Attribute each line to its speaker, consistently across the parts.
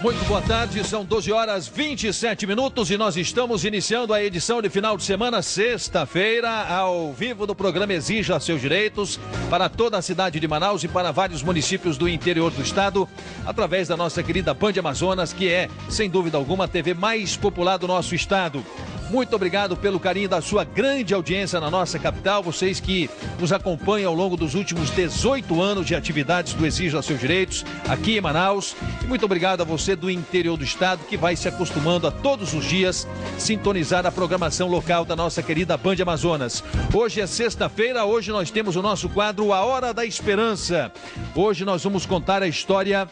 Speaker 1: Muito boa tarde, são 12 horas 27 minutos e nós estamos iniciando a edição de final de semana, sexta-feira, ao vivo do programa Exija Seus Direitos, para toda a cidade de Manaus e para vários municípios do interior do estado, através da nossa querida Band Amazonas, que é, sem dúvida alguma, a TV mais popular do nosso estado. Muito obrigado pelo carinho da sua grande audiência na nossa capital, vocês que nos acompanham ao longo dos últimos 18 anos de atividades do Exija Seus Direitos aqui em Manaus. E muito obrigado a você do interior do estado que vai se acostumando a todos os dias sintonizar a programação local da nossa querida Band Amazonas. Hoje é sexta-feira, hoje nós temos o nosso quadro A Hora da Esperança. Hoje nós vamos contar a história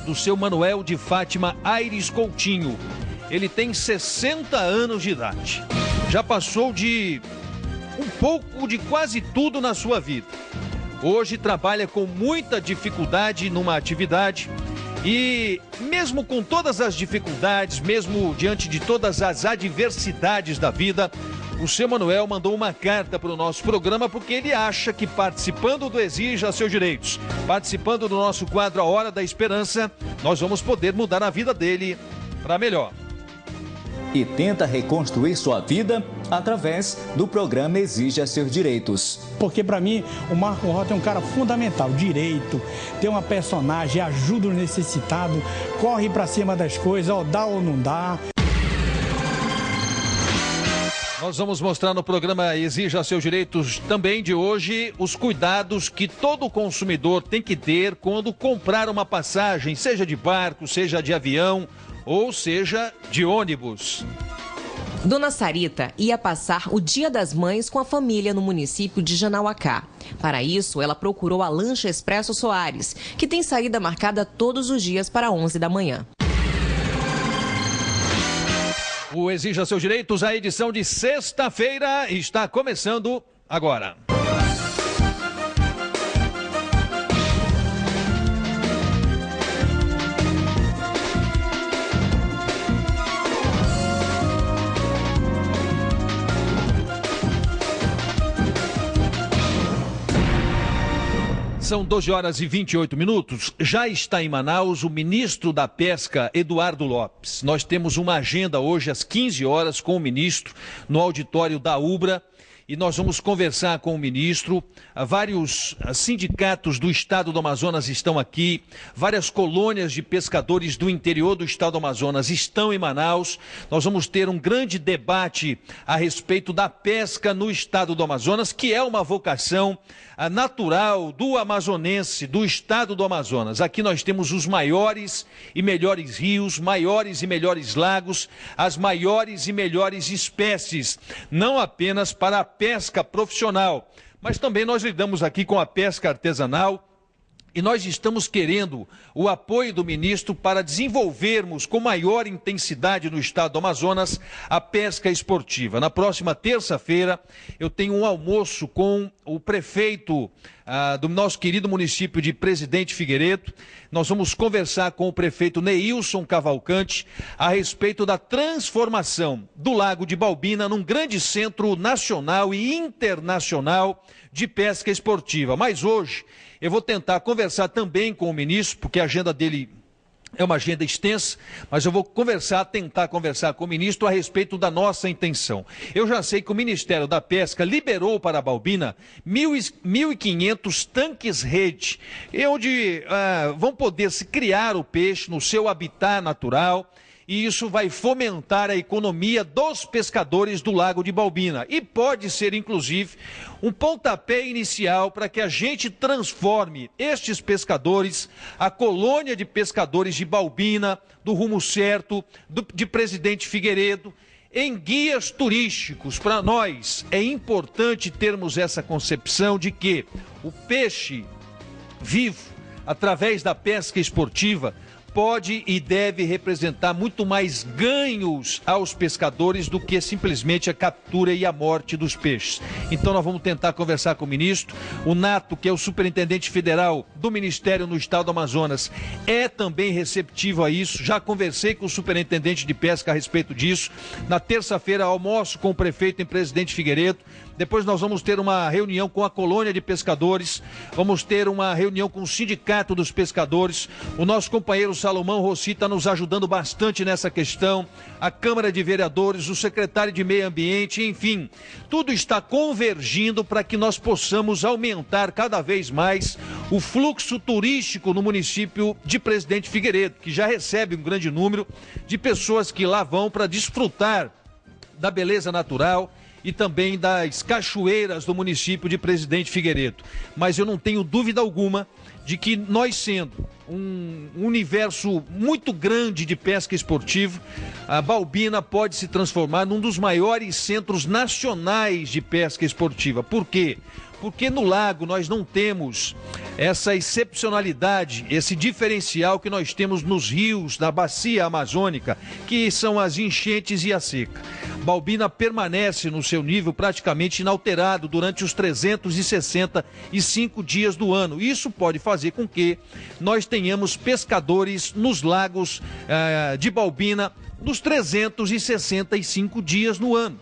Speaker 1: do seu Manuel de Fátima Aires Coutinho. Ele tem 60 anos de idade. Já passou de um pouco de quase tudo na sua vida. Hoje trabalha com muita dificuldade numa atividade e mesmo com todas as dificuldades, mesmo diante de todas as adversidades da vida, o seu Manuel mandou uma carta para o nosso programa porque ele acha que participando do Exija Seus Direitos, participando do nosso quadro A Hora da Esperança, nós vamos poder mudar a vida dele para melhor.
Speaker 2: E tenta reconstruir sua vida através do programa Exija Seus Direitos.
Speaker 3: Porque para mim o Marco Rota é um cara fundamental, direito, tem uma personagem, ajuda o necessitado, corre para cima das coisas, ó, dá ou não dá.
Speaker 1: Nós vamos mostrar no programa Exija Seus Direitos também de hoje os cuidados que todo consumidor tem que ter quando comprar uma passagem, seja de barco, seja de avião ou seja de ônibus.
Speaker 4: Dona Sarita ia passar o Dia das Mães com a família no município de Janauacá. Para isso, ela procurou a Lancha Expresso Soares, que tem saída marcada todos os dias para 11 da manhã.
Speaker 1: O Exija Seus Direitos, a edição de sexta-feira, está começando agora. São 12 horas e 28 minutos. Já está em Manaus o ministro da Pesca, Eduardo Lopes. Nós temos uma agenda hoje às 15 horas com o ministro no auditório da UBRA. E nós vamos conversar com o ministro. Vários sindicatos do estado do Amazonas estão aqui, várias colônias de pescadores do interior do estado do Amazonas estão em Manaus. Nós vamos ter um grande debate a respeito da pesca no estado do Amazonas, que é uma vocação natural do amazonense, do estado do Amazonas. Aqui nós temos os maiores e melhores rios, maiores e melhores lagos, as maiores e melhores espécies, não apenas para a pesca profissional, mas também nós lidamos aqui com a pesca artesanal. E nós estamos querendo o apoio do ministro para desenvolvermos com maior intensidade no estado do Amazonas a pesca esportiva. Na próxima terça-feira eu tenho um almoço com o prefeito do nosso querido município de Presidente Figueiredo. Nós vamos conversar com o prefeito Neilson Cavalcante a respeito da transformação do Lago de Balbina num grande centro nacional e internacional de pesca esportiva. Mas hoje eu vou tentar conversar também com o ministro, porque a agenda dele é uma agenda extensa, mas eu vou tentar conversar com o ministro a respeito da nossa intenção. Eu já sei que o Ministério da Pesca liberou para a Balbina 1.500 tanques-rede, onde vão poder se criar o peixe no seu habitat natural, e isso vai fomentar a economia dos pescadores do Lago de Balbina. E pode ser, inclusive, um pontapé inicial para que a gente transforme estes pescadores, a colônia de pescadores de Balbina, do Rumo Certo, de Presidente Figueiredo, em guias turísticos. Para nós é importante termos essa concepção de que o peixe vivo, através da pesca esportiva, pode e deve representar muito mais ganhos aos pescadores do que simplesmente a captura e a morte dos peixes. Então nós vamos tentar conversar com o ministro. O Nato, que é o superintendente federal do Ministério no estado do Amazonas, é também receptivo a isso. Já conversei com o superintendente de pesca a respeito disso. Na terça-feira almoço com o prefeito em Presidente Figueiredo. Depois nós vamos ter uma reunião com a colônia de pescadores, vamos ter uma reunião com o sindicato dos pescadores. O nosso companheiro Salomão Rossi está nos ajudando bastante nessa questão, a Câmara de Vereadores, o secretário de Meio Ambiente, enfim, tudo está convergindo para que nós possamos aumentar cada vez mais o fluxo turístico no município de Presidente Figueiredo, que já recebe um grande número de pessoas que lá vão para desfrutar da beleza natural e também das cachoeiras do município de Presidente Figueiredo. Mas eu não tenho dúvida alguma de que nós, sendo um universo muito grande de pesca esportiva, a Balbina pode se transformar num dos maiores centros nacionais de pesca esportiva. Por quê? Porque no lago nós não temos essa excepcionalidade, esse diferencial que nós temos nos rios da bacia amazônica, que são as enchentes e a seca. Balbina permanece no seu nível praticamente inalterado durante os 365 dias do ano. Isso pode fazer com que nós tenhamos pescadores nos lagos de Balbina nos 365 dias no ano.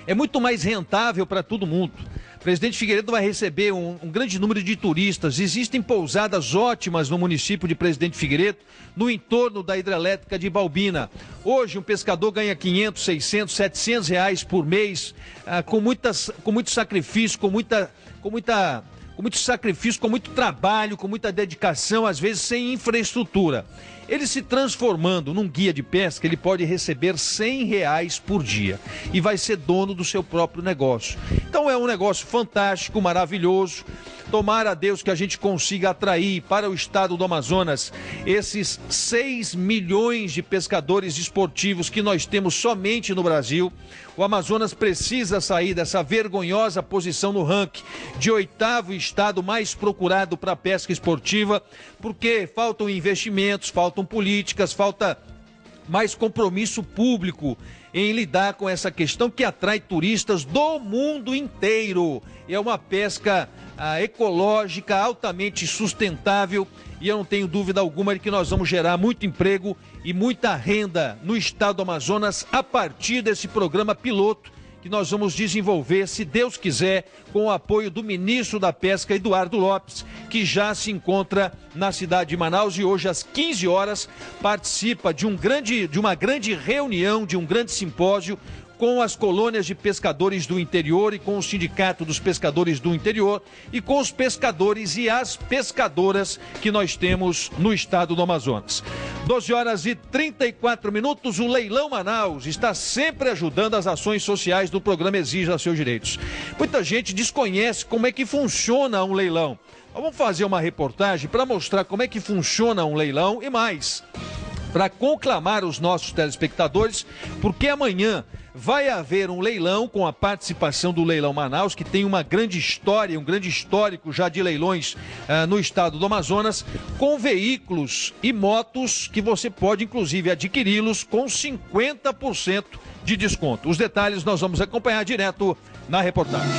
Speaker 1: É muito mais rentável para todo mundo. Presidente Figueiredo vai receber um grande número de turistas. Existem pousadas ótimas no município de Presidente Figueiredo, no entorno da hidrelétrica de Balbina. Hoje um pescador ganha 500, 600, 700 reais por mês, com muito sacrifício, com muito trabalho, com muita dedicação, às vezes sem infraestrutura. Ele se transformando num guia de pesca, ele pode receber R$100 por dia e vai ser dono do seu próprio negócio. Então é um negócio fantástico, maravilhoso. Tomara a Deus que a gente consiga atrair para o estado do Amazonas esses 6 milhões de pescadores esportivos que nós temos somente no Brasil. O Amazonas precisa sair dessa vergonhosa posição no ranking de 8º estado mais procurado para a pesca esportiva, porque faltam investimentos, faltam políticas, falta mais compromisso público em lidar com essa questão que atrai turistas do mundo inteiro. É uma pesca ecológica, altamente sustentável, e eu não tenho dúvida alguma de que nós vamos gerar muito emprego e muita renda no estado do Amazonas a partir desse programa piloto que nós vamos desenvolver, se Deus quiser, com o apoio do ministro da Pesca, Eduardo Lopes, que já se encontra na cidade de Manaus e hoje às 15 horas participa de uma grande reunião, de um grande simpósio com as colônias de pescadores do interior e com o Sindicato dos Pescadores do Interior e com os pescadores e as pescadoras que nós temos no estado do Amazonas. 12h34, o Leilão Manaus está sempre ajudando as ações sociais do programa Exija Seus Direitos. Muita gente desconhece como é que funciona um leilão. Vamos fazer uma reportagem para mostrar como é que funciona um leilão e mais, para conclamar os nossos telespectadores, porque amanhã vai haver um leilão com a participação do Leilão Manaus, que tem uma grande história, um grande histórico já de leilões no estado do Amazonas, com veículos e motos que você pode inclusive adquiri-los com 50% de desconto. Os detalhes nós vamos acompanhar direto na reportagem.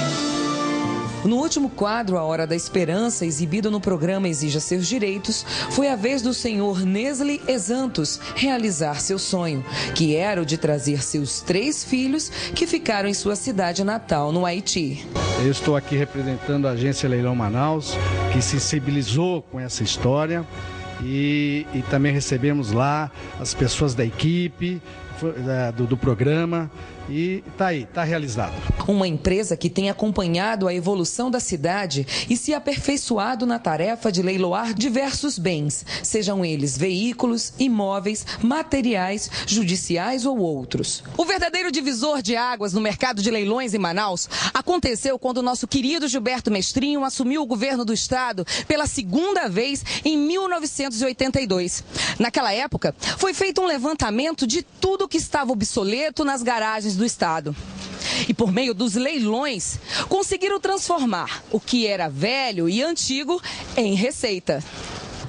Speaker 5: No último quadro, A Hora da Esperança, exibido no programa Exija Seus Direitos, foi a vez do senhor Nesli Exantos realizar seu sonho, que era o de trazer seus 3 filhos que ficaram em sua cidade natal, no Haiti.
Speaker 6: Eu estou aqui representando a agência Leilão Manaus, que sensibilizou com essa história, e também recebemos lá as pessoas da equipe, do programa, e está realizado.
Speaker 5: Uma empresa que tem acompanhado a evolução da cidade e se aperfeiçoado na tarefa de leiloar diversos bens, sejam eles veículos, imóveis, materiais, judiciais ou outros.
Speaker 7: O verdadeiro divisor de águas no mercado de leilões em Manaus aconteceu quando o nosso querido Gilberto Mestrinho assumiu o governo do estado pela 2ª vez em 1982. Naquela época, foi feito um levantamento de tudo que estava obsoleto nas garagens do estado. E por meio dos leilões, conseguiram transformar o que era velho e antigo em receita.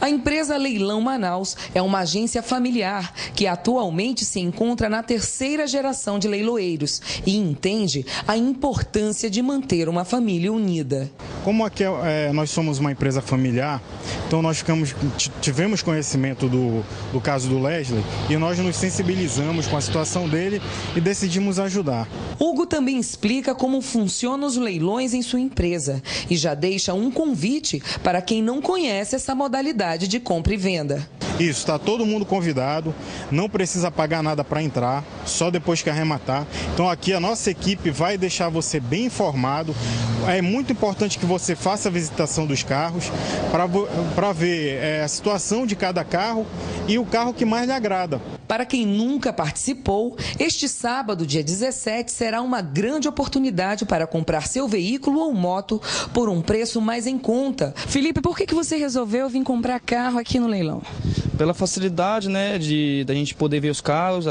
Speaker 5: A empresa Leilão Manaus é uma agência familiar que atualmente se encontra na 3ª geração de leiloeiros e entende a importância de manter uma família unida.
Speaker 8: Como aqui nós somos uma empresa familiar, então nós tivemos conhecimento do caso do Leslie e nós nos sensibilizamos com a situação dele e decidimos ajudar.
Speaker 5: Hugo também explica como funcionam os leilões em sua empresa e já deixa um convite para quem não conhece essa modalidade modalidade de compra e venda.
Speaker 8: Isso, está todo mundo convidado, não precisa pagar nada para entrar, só depois que arrematar. Então aqui a nossa equipe vai deixar você bem informado. É muito importante que você faça a visitação dos carros para ver a situação de cada carro e o carro que mais lhe agrada.
Speaker 5: Para quem nunca participou, este sábado, dia 17, será uma grande oportunidade para comprar seu veículo ou moto por um preço mais em conta. Felipe, por que você resolveu vir comprar carro aqui no leilão?
Speaker 9: Pela facilidade, né, da gente poder ver os carros,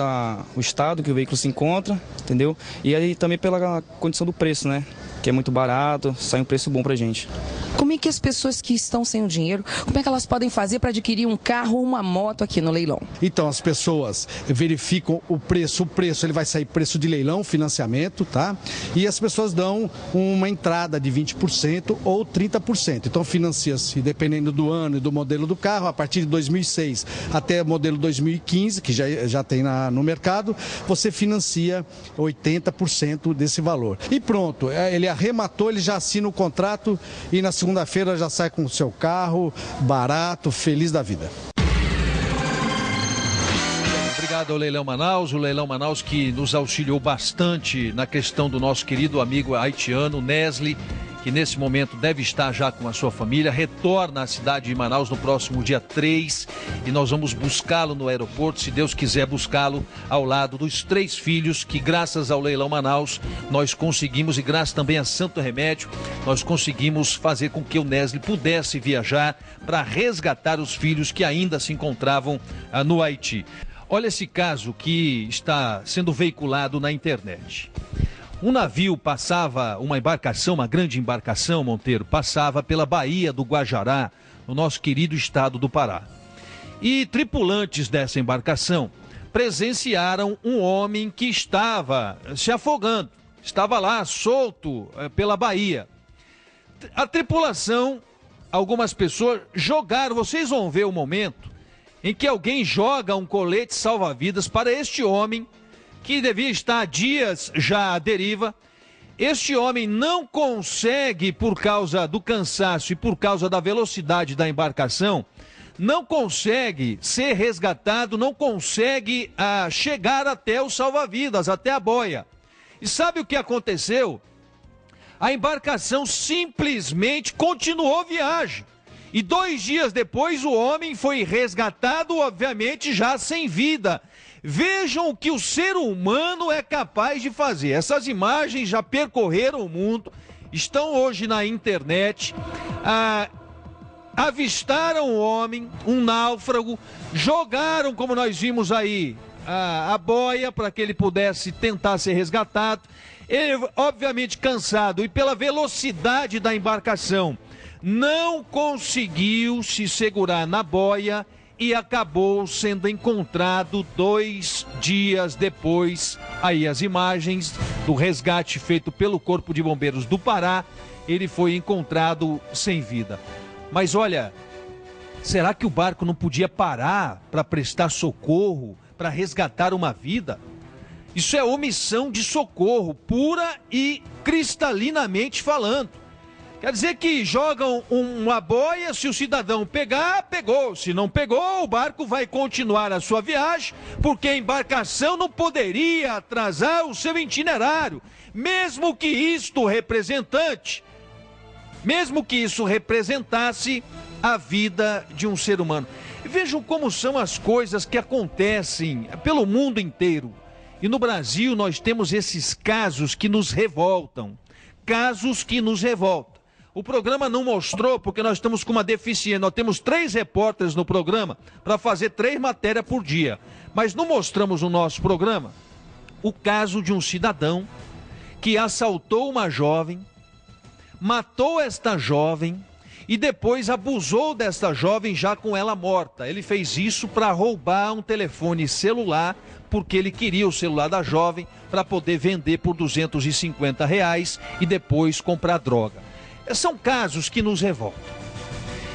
Speaker 9: o estado que o veículo se encontra, entendeu? E aí também pela condição do preço, né, que é muito barato, sai um preço bom pra gente.
Speaker 7: Como é que as pessoas que estão sem o dinheiro, como é que elas podem fazer para adquirir um carro ou uma moto aqui no leilão?
Speaker 6: Então, as pessoas verificam o preço ele vai sair preço de leilão, financiamento, tá? E as pessoas dão uma entrada de 20% ou 30%. Então, financia-se, dependendo do ano e do modelo do carro, a partir de 2006 até modelo 2015, que já tem no mercado, você financia 80% desse valor. E pronto, ele arrematou, ele já assina o contrato e na segunda-feira já sai com o seu carro, barato, feliz da vida.
Speaker 1: Obrigado ao Leilão Manaus, o Leilão Manaus que nos auxiliou bastante na questão do nosso querido amigo haitiano, Nesli, que nesse momento deve estar já com a sua família, retorna à cidade de Manaus no próximo dia 3 e nós vamos buscá-lo no aeroporto, se Deus quiser buscá-lo ao lado dos 3 filhos que graças ao Leilão Manaus nós conseguimos e graças também a Santo Remédio, nós conseguimos fazer com que o Nesli pudesse viajar para resgatar os filhos que ainda se encontravam no Haiti. Olha esse caso que está sendo veiculado na internet. Um navio passava, uma embarcação, uma grande embarcação, Monteiro, passava pela Baía do Guajará, no nosso querido estado do Pará. E tripulantes dessa embarcação presenciaram um homem que estava se afogando, estava lá solto pela Baía. A tripulação, algumas pessoas jogaram, vocês vão ver o momento em que alguém joga um colete salva-vidas para este homem que devia estar há dias já à deriva. Este homem não consegue, por causa do cansaço e por causa da velocidade da embarcação, não consegue ser resgatado, não consegue chegar até o salva-vidas, até a boia. E sabe o que aconteceu? A embarcação simplesmente continuou viagem. E 2 dias depois o homem foi resgatado, obviamente já sem vida. Vejam o que o ser humano é capaz de fazer. Essas imagens já percorreram o mundo, estão hoje na internet. Avistaram o homem, um náufrago, jogaram, como nós vimos aí, a boia para que ele pudesse tentar ser resgatado. Ele, obviamente cansado e pela velocidade da embarcação, não conseguiu se segurar na boia e acabou sendo encontrado 2 dias depois. Aí as imagens do resgate feito pelo Corpo de Bombeiros do Pará, ele foi encontrado sem vida. Mas olha, será que o barco não podia parar para prestar socorro, para resgatar uma vida? Isso é omissão de socorro, pura e cristalinamente falando. Quer dizer que jogam uma boia, se o cidadão pegar, pegou. Se não pegou, o barco vai continuar a sua viagem, porque a embarcação não poderia atrasar o seu itinerário. Mesmo que isso representasse a vida de um ser humano. Vejam como são as coisas que acontecem pelo mundo inteiro. E no Brasil nós temos esses casos que nos revoltam. Casos que nos revoltam. O programa não mostrou porque nós estamos com uma deficiência. Nós temos 3 repórteres no programa para fazer 3 matérias por dia. Mas não mostramos no nosso programa o caso de um cidadão que assaltou uma jovem, matou esta jovem e depois abusou desta jovem já com ela morta. Ele fez isso para roubar um telefone celular, porque ele queria o celular da jovem para poder vender por R$250 e depois comprar droga. São casos que nos revoltam.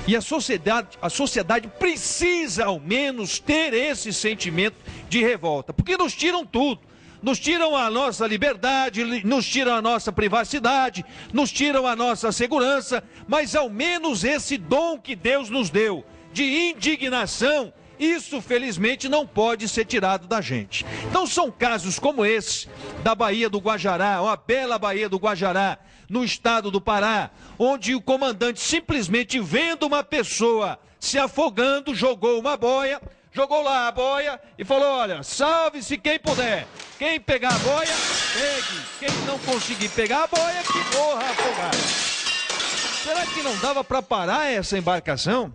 Speaker 1: E a sociedade precisa ao menos ter esse sentimento de revolta, porque nos tiram tudo. Nos tiram a nossa liberdade, nos tiram a nossa privacidade, nos tiram a nossa segurança, mas ao menos esse dom que Deus nos deu, de indignação, isso felizmente não pode ser tirado da gente. Então são casos como esse da Baía do Guajará, uma bela Baía do Guajará, no estado do Pará, onde o comandante simplesmente vendo uma pessoa se afogando, jogou uma boia, jogou lá a boia e falou: olha, salve-se quem puder, quem pegar a boia, pegue, quem não conseguir pegar a boia, que morra afogado. Será que não dava para parar essa embarcação?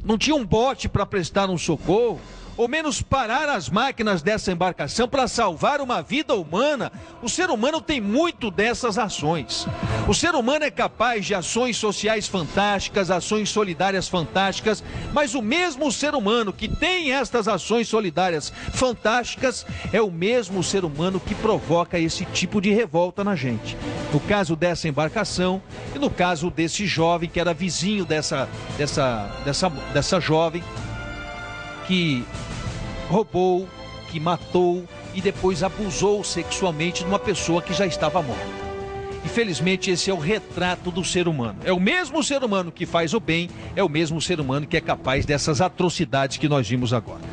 Speaker 1: Não tinha um bote para prestar um socorro? Ou menos parar as máquinas dessa embarcação para salvar uma vida humana? O ser humano tem muito dessas ações. O ser humano é capaz de ações sociais fantásticas, ações solidárias fantásticas, mas o mesmo ser humano que tem estas ações solidárias fantásticas é o mesmo ser humano que provoca esse tipo de revolta na gente. No caso dessa embarcação e no caso desse jovem que era vizinho dessa jovem que roubou, que matou e depois abusou sexualmente de uma pessoa que já estava morta. Infelizmente, esse é o retrato do ser humano. É o mesmo ser humano que faz o bem, é o mesmo ser humano que é capaz dessas atrocidades que nós vimos agora.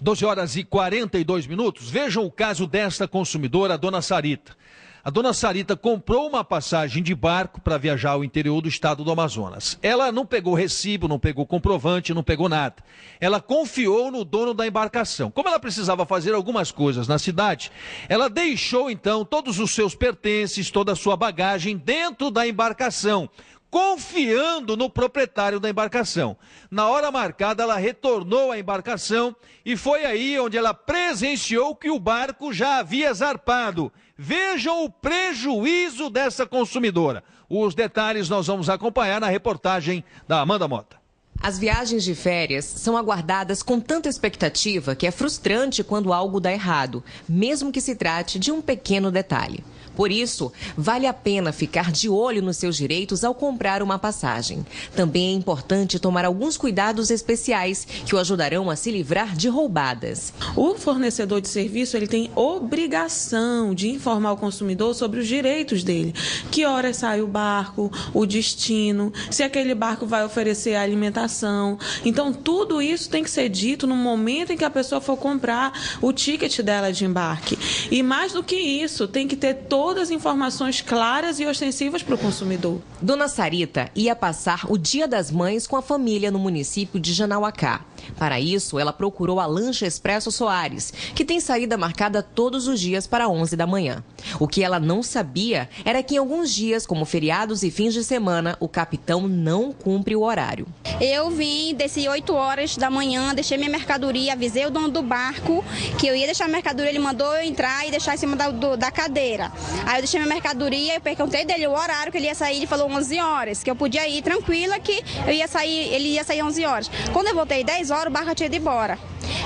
Speaker 1: 12 horas e 42 minutos. Vejam o caso desta consumidora, a dona Sarita. A dona Sarita comprou uma passagem de barco para viajar ao interior do estado do Amazonas. Ela não pegou recibo, não pegou comprovante, não pegou nada. Ela confiou no dono da embarcação. Como ela precisava fazer algumas coisas na cidade, ela deixou então todos os seus pertences, toda a sua bagagem dentro da embarcação, confiando no proprietário da embarcação. Na hora marcada, ela retornou à embarcação e foi aí onde ela presenciou que o barco já havia zarpado. Vejam o prejuízo dessa consumidora. Os detalhes nós vamos acompanhar na reportagem da Amanda Mota.
Speaker 4: As viagens de férias são aguardadas com tanta expectativa que é frustrante quando algo dá errado, mesmo que se trate de um pequeno detalhe. Por isso, vale a pena ficar de olho nos seus direitos ao comprar uma passagem. Também é importante tomar alguns cuidados especiais que o ajudarão a se livrar de roubadas.
Speaker 10: O fornecedor de serviço ele tem obrigação de informar o consumidor sobre os direitos dele. Que horas sai o barco, o destino, se aquele barco vai oferecer alimentação. Então, tudo isso tem que ser dito no momento em que a pessoa for comprar o ticket dela de embarque. E mais do que isso, tem que ter todas as informações claras e ostensivas para o consumidor.
Speaker 4: Dona Sarita ia passar o Dia das Mães com a família no município de Janauacá. Para isso, ela procurou a Lancha Expresso Soares, que tem saída marcada todos os dias para 11 da manhã. O que ela não sabia era que em alguns dias, como feriados e fins de semana, o capitão não cumpre o horário.
Speaker 11: Eu vim, desci 8 horas da manhã, deixei minha mercadoria, avisei o dono do barco que eu ia deixar a mercadoria, ele mandou eu entrar e deixar em cima da cadeira. Aí eu deixei minha mercadoria, eu perguntei dele o horário que ele ia sair, ele falou 11 horas, que eu podia ir tranquila, que eu ia sair, ele ia sair 11 horas. Quando eu voltei 10 horas, o barco tinha ido embora.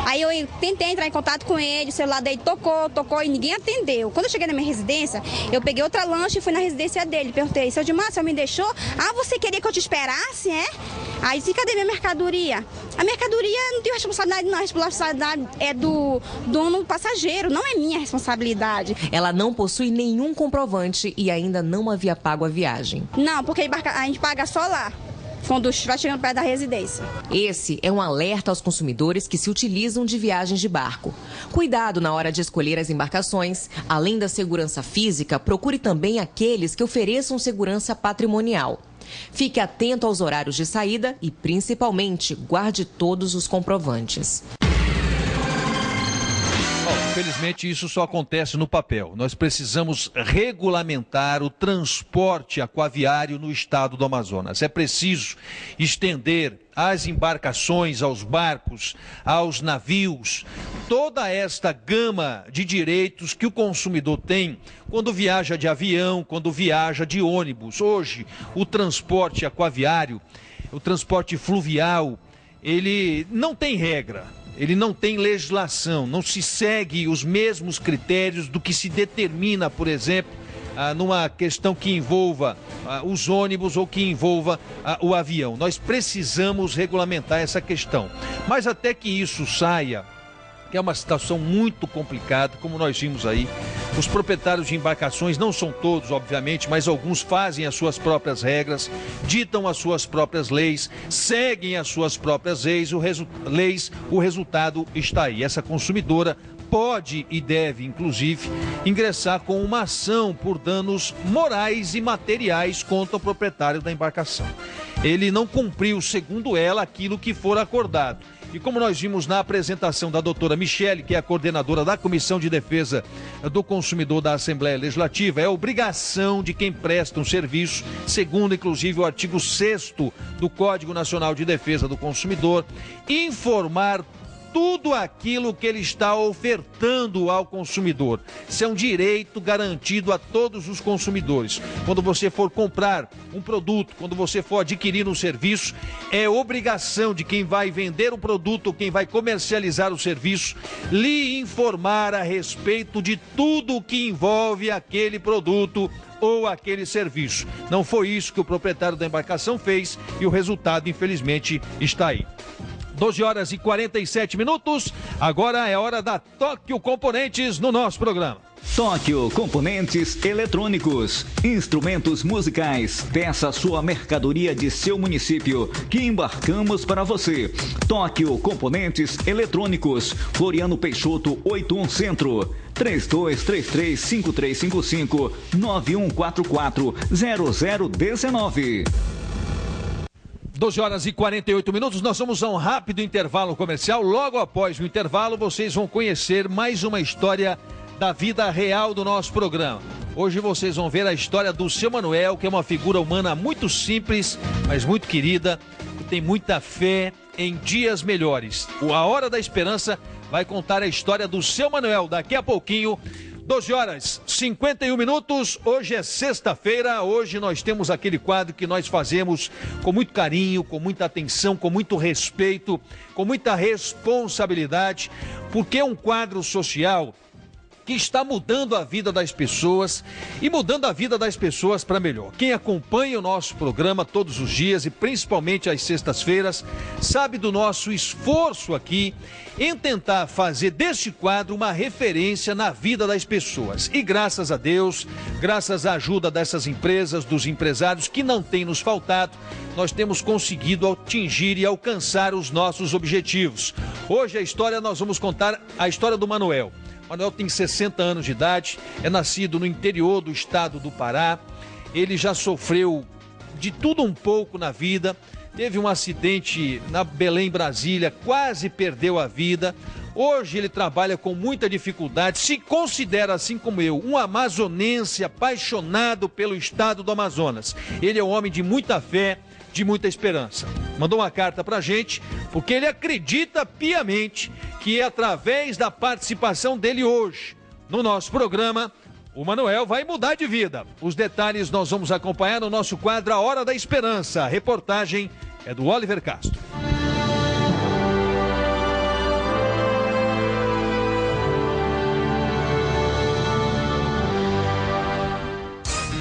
Speaker 11: Aí eu tentei entrar em contato com ele, o celular dele tocou e ninguém atendeu. Quando eu cheguei na minha residência, eu peguei outra lancha e fui na residência dele. Perguntei: seu Dimar, você me deixou? Ah, você queria que eu te esperasse, é? Aí disse: cadê minha mercadoria? A mercadoria não tem responsabilidade, não. A responsabilidade é do dono passageiro, não é minha responsabilidade.
Speaker 4: Ela não possui nenhum comprovante e ainda não havia pago a viagem.
Speaker 11: Não, porque a gente paga só lá, quando vai chegando perto da residência.
Speaker 4: Esse é um alerta aos consumidores que se utilizam de viagens de barco. Cuidado na hora de escolher as embarcações. Além da segurança física, procure também aqueles que ofereçam segurança patrimonial. Fique atento aos horários de saída e, principalmente, guarde todos os comprovantes.
Speaker 1: Infelizmente, isso só acontece no papel. Nós precisamos regulamentar o transporte aquaviário no estado do Amazonas. É preciso estender às embarcações, aos barcos, aos navios, toda esta gama de direitos que o consumidor tem quando viaja de avião, quando viaja de ônibus. Hoje, o transporte aquaviário, o transporte fluvial, ele não tem regra. Ele não tem legislação, não se segue os mesmos critérios do que se determina, por exemplo, numa questão que envolva os ônibus ou que envolva o avião. Nós precisamos regulamentar essa questão. Mas até que isso saia, que é uma situação muito complicada, como nós vimos aí. Os proprietários de embarcações, não são todos, obviamente, mas alguns fazem as suas próprias regras, ditam as suas próprias leis, seguem as suas próprias leis, o resultado está aí. Essa consumidora pode e deve, inclusive, ingressar com uma ação por danos morais e materiais contra o proprietário da embarcação. Ele não cumpriu, segundo ela, aquilo que for acordado. E como nós vimos na apresentação da doutora Michele, que é a coordenadora da Comissão de Defesa do Consumidor da Assembleia Legislativa, é obrigação de quem presta um serviço, segundo inclusive o artigo 6º do Código Nacional de Defesa do Consumidor, informar tudo aquilo que ele está ofertando ao consumidor. Isso é um direito garantido a todos os consumidores. Quando você for comprar um produto, quando você for adquirir um serviço, é obrigação de quem vai vender o produto, quem vai comercializar o serviço, lhe informar a respeito de tudo o que envolve aquele produto ou aquele serviço. Não foi isso que o proprietário da embarcação fez e o resultado, infelizmente, está aí. 12 horas e 47 minutos, agora é hora da Tóquio Componentes no nosso programa.
Speaker 2: Tóquio Componentes Eletrônicos, instrumentos musicais, peça sua mercadoria de seu município, que embarcamos para você. Tóquio Componentes Eletrônicos, Floriano Peixoto 81 Centro, 3233-5355, 9144-0019.
Speaker 1: 12 horas e 48 minutos, nós vamos a um rápido intervalo comercial. Logo após o intervalo, vocês vão conhecer mais uma história da vida real do nosso programa. Hoje vocês vão ver a história do Seu Manuel, que é uma figura humana muito simples, mas muito querida, que tem muita fé em dias melhores. A Hora da Esperança vai contar a história do Seu Manuel daqui a pouquinho. 12 horas 51 minutos, hoje é sexta-feira, hoje nós temos aquele quadro que nós fazemos com muito carinho, com muita atenção, com muito respeito, com muita responsabilidade, porque é um quadro social que está mudando a vida das pessoas e mudando a vida das pessoas para melhor. Quem acompanha o nosso programa todos os dias e principalmente às sextas-feiras, sabe do nosso esforço aqui em tentar fazer deste quadro uma referência na vida das pessoas. E graças a Deus, graças à ajuda dessas empresas, dos empresários que não tem nos faltado, nós temos conseguido atingir e alcançar os nossos objetivos. Hoje nós vamos contar a história do Manuel. Manuel tem 60 anos de idade, é nascido no interior do estado do Pará. Ele já sofreu de tudo um pouco na vida. Teve um acidente na Belém, Brasília, quase perdeu a vida. Hoje ele trabalha com muita dificuldade, se considera, assim como eu, um amazonense apaixonado pelo estado do Amazonas. Ele é um homem de muita fé, de muita esperança. Mandou uma carta pra gente, porque ele acredita piamente que é através da participação dele hoje no nosso programa, o Manuel vai mudar de vida. Os detalhes nós vamos acompanhar no nosso quadro A Hora da Esperança. A reportagem é do Oliver Castro.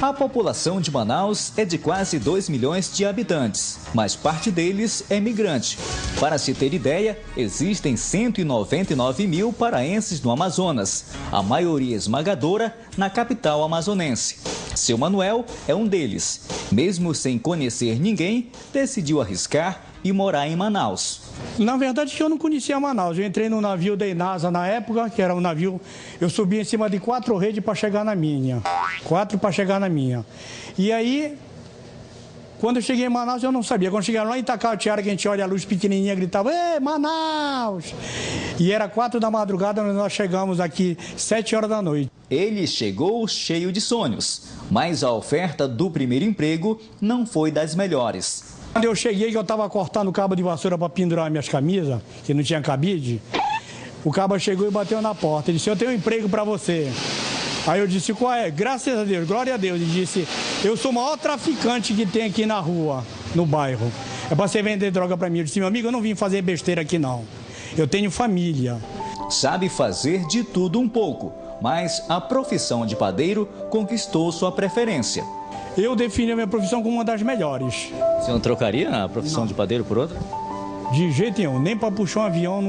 Speaker 2: A população de Manaus é de quase 2 milhões de habitantes, mas parte deles é migrante. Para se ter ideia, existem 199 mil paraenses no Amazonas, a maioria esmagadora na capital amazonense. Seu Manuel é um deles. Mesmo sem conhecer ninguém, decidiu arriscar e morar em Manaus.
Speaker 3: Na verdade, eu não conhecia Manaus. Eu entrei no navio da Inasa na época, que era um navio... Eu subi em cima de 4 redes para chegar na minha. 4 para chegar na minha. E aí, quando eu cheguei em Manaus, eu não sabia. Quando cheguei lá em Itacoatiara, que a gente olha a luz pequenininha, gritava, "Ei, Manaus!" E era 4 da madrugada, nós chegamos aqui 7 horas da noite.
Speaker 2: Ele chegou cheio de sonhos, mas a oferta do primeiro emprego não foi das melhores.
Speaker 3: Quando eu cheguei, que eu estava cortando o cabo de vassoura para pendurar minhas camisas, que não tinha cabide, o cabo chegou e bateu na porta. Ele disse, eu tenho um emprego para você. Aí eu disse, qual é? Graças a Deus, glória a Deus. Ele disse, eu sou o maior traficante que tem aqui na rua, no bairro. É para você vender droga para mim. Eu disse, meu amigo, eu não vim fazer besteira aqui não. Eu tenho família.
Speaker 2: Sabe fazer de tudo um pouco, mas a profissão de padeiro conquistou sua preferência.
Speaker 3: Eu defini a minha profissão como uma das melhores.
Speaker 2: Você não trocaria a profissão de padeiro por outra?
Speaker 3: De jeito nenhum, nem para puxar um avião,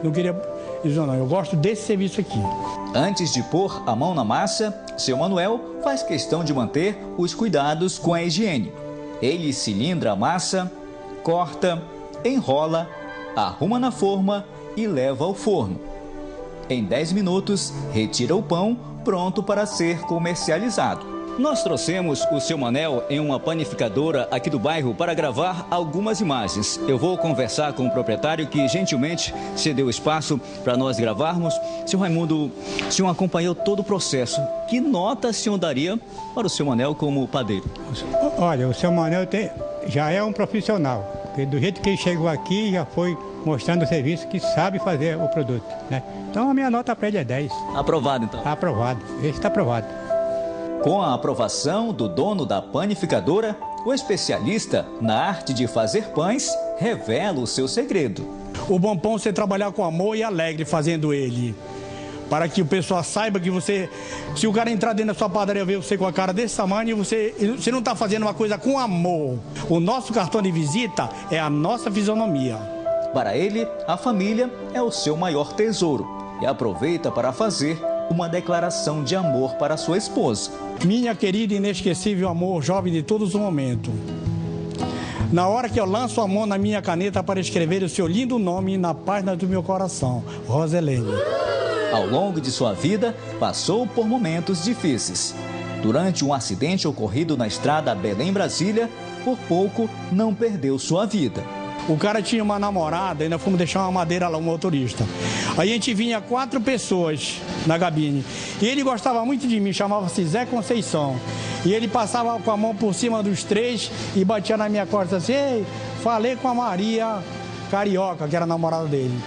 Speaker 3: não queria. Eles dizem, não, eu gosto desse serviço aqui.
Speaker 2: Antes de pôr a mão na massa, seu Manuel faz questão de manter os cuidados com a higiene. Ele cilindra a massa, corta, enrola, arruma na forma e leva ao forno. Em 10 minutos, retira o pão pronto para ser comercializado. Nós trouxemos o seu Manel em uma panificadora aqui do bairro para gravar algumas imagens. Eu vou conversar com o proprietário que gentilmente cedeu espaço para nós gravarmos. Senhor Raimundo, o senhor acompanhou todo o processo. Que nota o senhor daria para o seu Manel como padeiro?
Speaker 12: Olha, o seu Manel já é um profissional. Porque do jeito que ele chegou aqui, já foi mostrando o serviço que sabe fazer o produto, né? Então a minha nota para ele é 10.
Speaker 2: Aprovado, então?
Speaker 12: Aprovado. Esse está aprovado.
Speaker 2: Com a aprovação do dono da panificadora, o especialista na arte de fazer pães revela o seu segredo.
Speaker 3: O bom pão é você trabalhar com amor e alegre fazendo ele. Para que o pessoal saiba que você... Se o cara entrar dentro da sua padaria e ver você com a cara desse tamanho, você não está fazendo uma coisa com amor. O nosso cartão de visita é a nossa fisionomia.
Speaker 2: Para ele, a família é o seu maior tesouro e aproveita para fazer uma declaração de amor para sua esposa.
Speaker 3: Minha querida e inesquecível amor, jovem de todos os momentos. Na hora que eu lanço a mão na minha caneta para escrever o seu lindo nome na página do meu coração, Roselene.
Speaker 2: Ao longo de sua vida, passou por momentos difíceis. Durante um acidente ocorrido na estrada Belém-Brasília, por pouco não perdeu sua vida.
Speaker 3: O cara tinha uma namorada, ainda fomos deixar uma madeira lá, um motorista. Aí a gente vinha 4 pessoas na cabine. E ele gostava muito de mim, chamava-se Zé Conceição. E ele passava com a mão por cima dos 3 e batia na minha costa assim, ei, falei com a Maria Carioca, que era a namorada dele.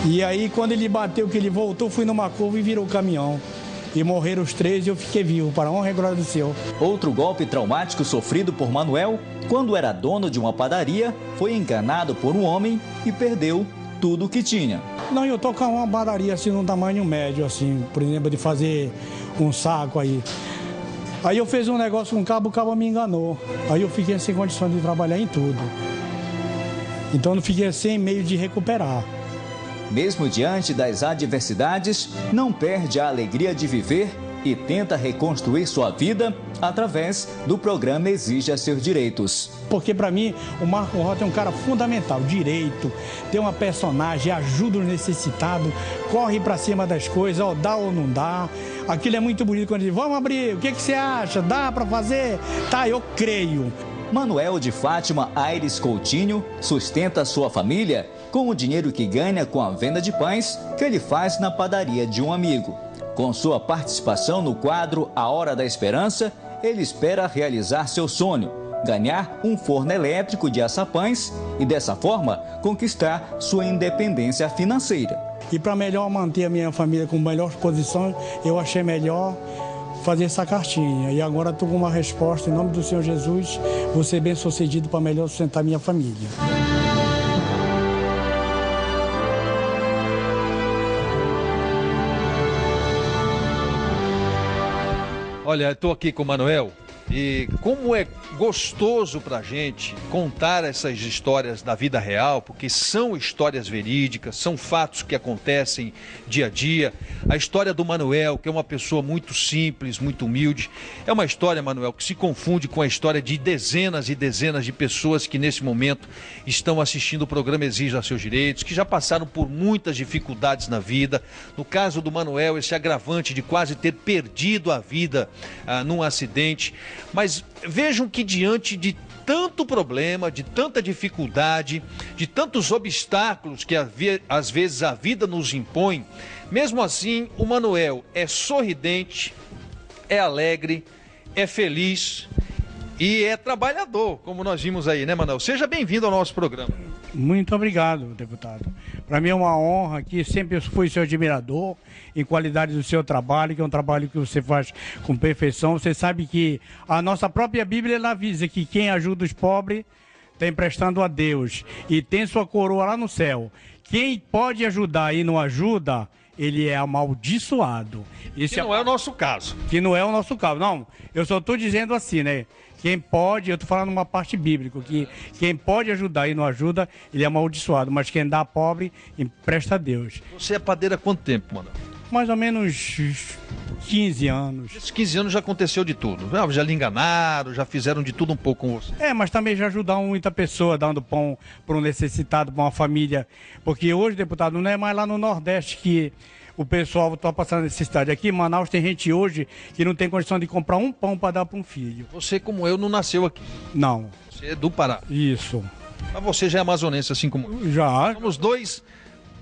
Speaker 3: E aí quando ele bateu, que ele voltou, fui numa curva e virou o caminhão. E morreram os 3 e eu fiquei vivo, para a honra e glória do Senhor.
Speaker 2: Outro golpe traumático sofrido por Manuel, quando era dono de uma padaria, foi enganado por um homem e perdeu tudo o que tinha.
Speaker 3: Não, eu tô com uma padaria assim, num tamanho médio, assim, por exemplo, de fazer um saco aí. Aí eu fiz um negócio com o cabo me enganou. Aí eu fiquei sem condições de trabalhar em tudo. Então eu fiquei sem meio de recuperar.
Speaker 2: Mesmo diante das adversidades, não perde a alegria de viver e tenta reconstruir sua vida através do programa Exija Seus Direitos.
Speaker 3: Porque para mim, o Marco Rota é um cara fundamental, direito, tem uma personagem, ajuda o necessitado, corre para cima das coisas, ó, dá ou não dá. Aquilo é muito bonito quando ele diz, vamos abrir, o que você acha? Dá para fazer? Tá, eu creio.
Speaker 2: Manuel de Fátima Aires Coutinho sustenta sua família com o dinheiro que ganha com a venda de pães que ele faz na padaria de um amigo. Com sua participação no quadro A Hora da Esperança, ele espera realizar seu sonho, ganhar um forno elétrico de assar pães e, dessa forma, conquistar sua independência financeira.
Speaker 3: E para melhor manter a minha família com melhor posição, eu achei melhor fazer essa cartinha. E agora estou com uma resposta, em nome do Senhor Jesus, vou ser bem sucedido para melhor sustentar minha família.
Speaker 1: Olha, estou aqui com o Manuel e como é gostoso para a gente contar essas histórias da vida real, porque são histórias verídicas, são fatos que acontecem dia a dia. A história do Manuel, que é uma pessoa muito simples, muito humilde, é uma história, Manuel, que se confunde com a história de dezenas e dezenas de pessoas que nesse momento estão assistindo o programa Exija Seus Direitos, que já passaram por muitas dificuldades na vida. No caso do Manuel, esse agravante de quase ter perdido a vida num acidente. Mas vejam que diante de tanto problema, de tanta dificuldade, de tantos obstáculos que às vezes a vida nos impõe, mesmo assim o Manuel é sorridente, é alegre, é feliz e é trabalhador, como nós vimos aí, né, Manuel? Seja bem-vindo ao nosso programa.
Speaker 3: Muito obrigado, deputado. Para mim é uma honra que sempre fui seu admirador em qualidade do seu trabalho, que é um trabalho que você faz com perfeição. Você sabe que a nossa própria Bíblia ela avisa que quem ajuda os pobres está emprestando a Deus e tem sua coroa lá no céu. Quem pode ajudar e não ajuda, ele é amaldiçoado.
Speaker 1: Que não é o nosso caso.
Speaker 3: Que não é o nosso caso. Não, eu só estou dizendo assim, né? Quem pode, eu estou falando uma parte bíblica, que quem pode ajudar e não ajuda, ele é amaldiçoado. Mas quem dá pobre, empresta a Deus.
Speaker 1: Você é padeiro há quanto tempo, mano?
Speaker 3: Mais ou menos 15 anos.
Speaker 1: Esses 15 anos já aconteceu de tudo. Já lhe enganaram, já fizeram de tudo um pouco com você.
Speaker 3: Mas também já ajudaram muita pessoa, dando pão para um necessitado, para uma família. Porque hoje, deputado, não é mais lá no Nordeste que o pessoal está passando necessidade. Aqui em Manaus tem gente hoje que não tem condição de comprar um pão para dar para um filho.
Speaker 1: Você, como eu, não nasceu aqui.
Speaker 3: Não.
Speaker 1: Você é do Pará.
Speaker 3: Isso.
Speaker 1: Mas você já é amazonense, assim como eu.
Speaker 3: Já.
Speaker 1: Somos dois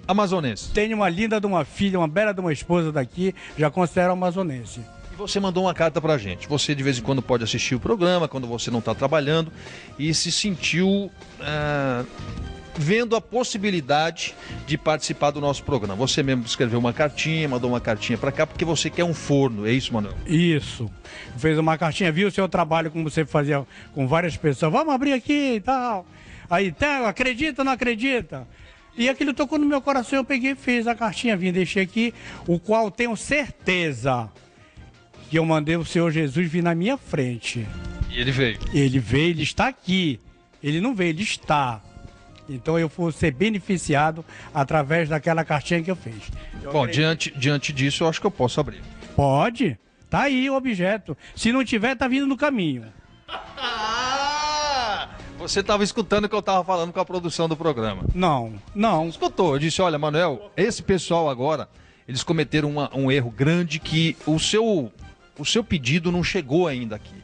Speaker 1: amazonenses.
Speaker 3: Tenho uma linda de uma filha, uma bela de uma esposa daqui, já considero amazonense.
Speaker 1: E você mandou uma carta pra gente. Você de vez em quando pode assistir o programa, quando você não está trabalhando, e se sentiu vendo a possibilidade de participar do nosso programa. Você mesmo escreveu uma cartinha, mandou uma cartinha para cá, porque você quer um forno, é isso, Manuel?
Speaker 3: Isso. Fez uma cartinha, viu o seu trabalho, como você fazia com várias pessoas. Vamos abrir aqui e tal. Aí, acredita ou não acredita? E aquilo tocou no meu coração, eu peguei e fiz a cartinha, vim, deixei aqui, o qual tenho certeza que eu mandei o Senhor Jesus vir na minha frente.
Speaker 1: E ele veio?
Speaker 3: Ele veio, ele está aqui. Ele não veio, ele está. Então eu vou ser beneficiado através daquela cartinha que eu fiz.
Speaker 1: Bom, diante disso, eu acho que eu posso abrir.
Speaker 3: Pode. Tá aí o objeto. Se não tiver, tá vindo no caminho.
Speaker 1: Você estava escutando o que eu estava falando com a produção do programa?
Speaker 3: Não.
Speaker 1: Você escutou. Eu disse, olha, Manuel, esse pessoal agora, eles cometeram um erro grande que o seu pedido não chegou ainda aqui.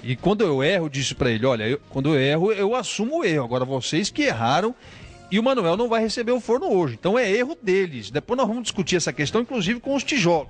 Speaker 1: E quando eu erro, eu disse para ele, olha, quando eu erro, eu assumo o erro. Agora vocês que erraram e o Manuel não vai receber o forno hoje. Então é erro deles. Depois nós vamos discutir essa questão, inclusive com os tijolos.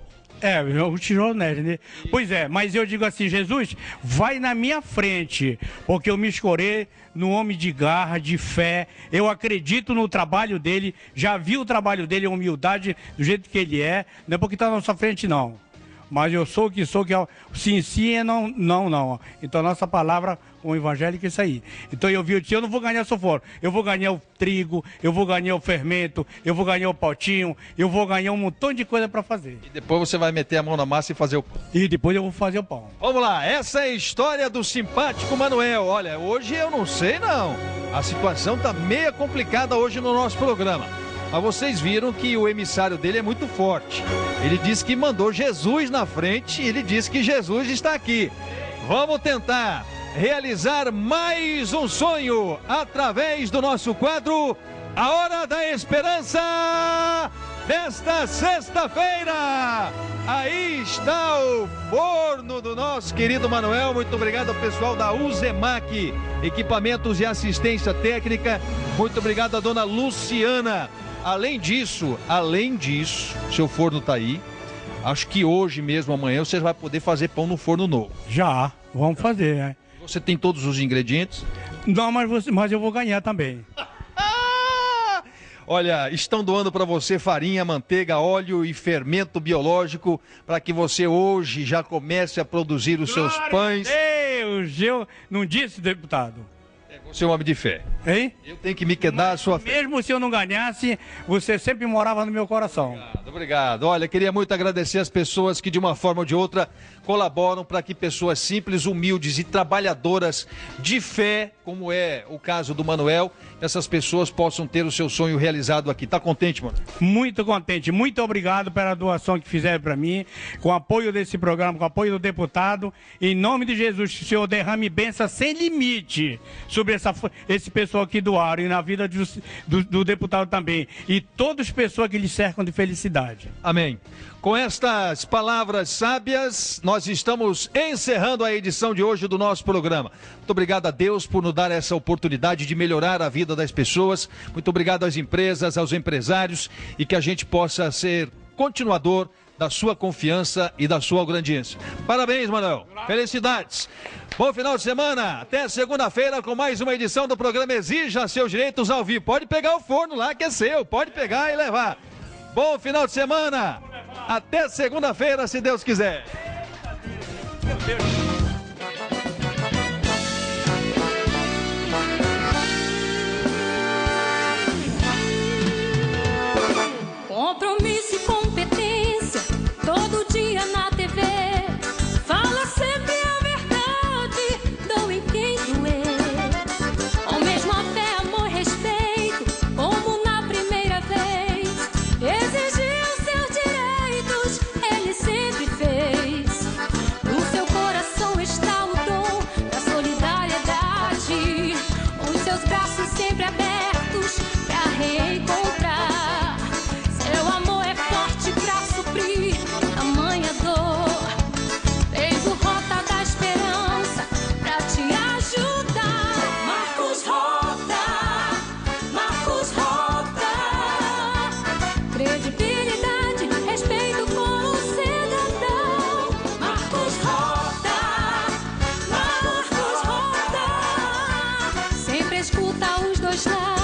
Speaker 3: O tijolo né? Pois é, mas eu digo assim, Jesus, vai na minha frente, porque eu me escorei no homem de garra, de fé, eu acredito no trabalho dele, já vi o trabalho dele, a humildade do jeito que ele é, não é porque está na nossa frente não. Mas eu sou o que sou, que é sim é não. Então, nossa palavra, o evangélico é isso aí. Então, eu não vou ganhar só fora. Eu vou ganhar o trigo, eu vou ganhar o fermento, eu vou ganhar o potinho, eu vou ganhar um montão de coisa para fazer.
Speaker 1: E depois você vai meter a mão na massa e fazer o pão.
Speaker 3: E depois eu vou fazer o pão.
Speaker 1: Vamos lá, essa é a história do simpático Manuel. Olha, hoje eu não sei não. A situação tá meio complicada hoje no nosso programa. Mas vocês viram que o emissário dele é muito forte. Ele disse que mandou Jesus na frente e ele disse que Jesus está aqui. Vamos tentar realizar mais um sonho através do nosso quadro A Hora da Esperança desta sexta-feira. Aí está o forno do nosso querido Manuel. Muito obrigado ao pessoal da Uzemac, Equipamentos e Assistência Técnica. Muito obrigado à dona Luciana. Além disso, seu forno tá aí. Acho que hoje mesmo, amanhã, você vai poder fazer pão no forno novo.
Speaker 3: Já, vamos fazer, né?
Speaker 1: Você tem todos os ingredientes?
Speaker 3: Não, mas eu vou ganhar também.
Speaker 1: Olha, estão doando para você farinha, manteiga, óleo e fermento biológico para que você hoje já comece a produzir os seus pães.
Speaker 3: Deus, eu não disse, deputado.
Speaker 1: Você é um homem de fé.
Speaker 3: Hein?
Speaker 1: Eu tenho que me quedar a sua fé.
Speaker 3: Mesmo se eu não ganhasse, você sempre morava no meu coração.
Speaker 1: Obrigado. Olha, queria muito agradecer as pessoas que de uma forma ou de outra colaboram para que pessoas simples, humildes e trabalhadoras de fé, como é o caso do Manuel, essas pessoas possam ter o seu sonho realizado aqui. Tá contente, mano?
Speaker 3: Muito contente. Muito obrigado pela doação que fizeram para mim, com o apoio desse programa, com o apoio do deputado. Em nome de Jesus, que o Senhor derrame bênção sem limite sobre esse pessoal que doaram e na vida do deputado também. E todas as pessoas que lhe cercam de felicidade.
Speaker 1: Amém. Com estas palavras sábias, nós estamos encerrando a edição de hoje do nosso programa. Muito obrigado a Deus por nos dar essa oportunidade de melhorar a vida das pessoas. Muito obrigado às empresas, aos empresários e que a gente possa ser continuador da sua confiança e da sua audiência. Parabéns, Manuel. Felicidades. Bom final de semana. Até segunda-feira com mais uma edição do programa Exija Seus Direitos ao Vivo. Pode pegar o forno lá que é seu. Pode pegar e levar. Bom final de semana. Até segunda-feira, se Deus quiser. Meu Deus.
Speaker 13: Compromisso. meus lábios.